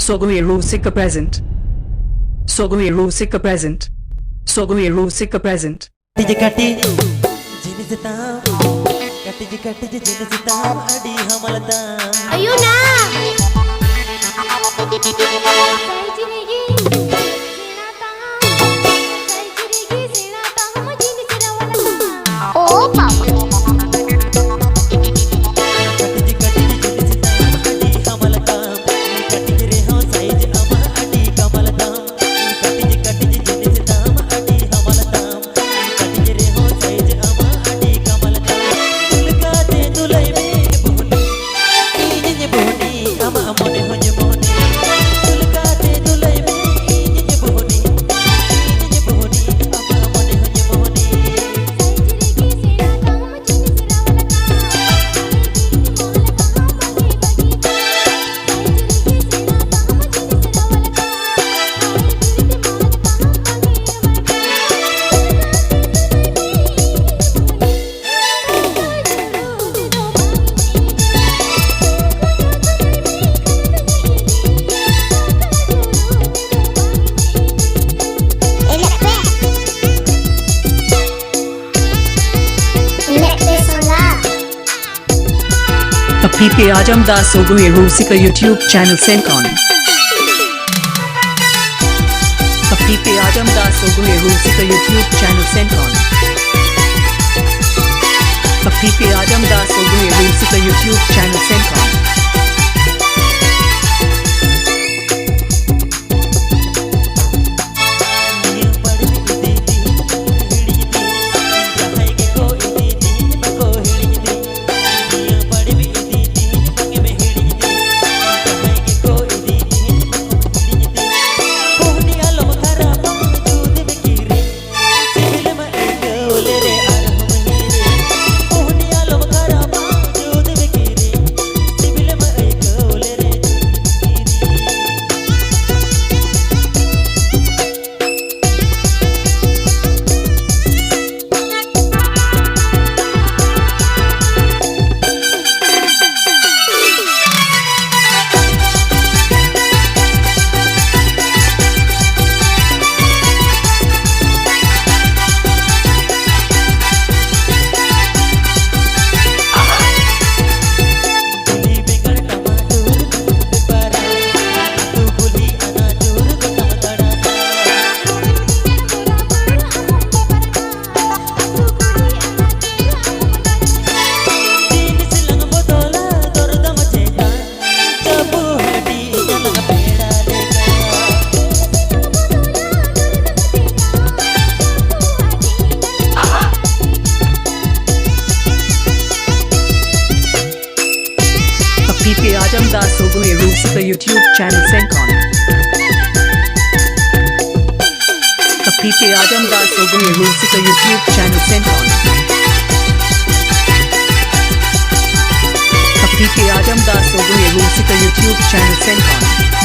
Sogai Rusika present. Sogai Rusika present. Sogai Rusika present. Katij Katij Jinis Tam Katij Katij Jinis Tam adi hamal tam Ayo na Oh papa PP Ajamdas Sogai Rusika YouTube channel Sencon. PP Ajamdas Sogai Rusika YouTube channel Sencon. PP Ajamdas Sogai Rusika YouTube channel Sencon. PP Ajamdas Sogai Rusika YouTube channel Sencon. PP Ajamdas Sogai Rusika YouTube channel Sencon. PP Ajamdas Sogai Rusika YouTube channel Sencon.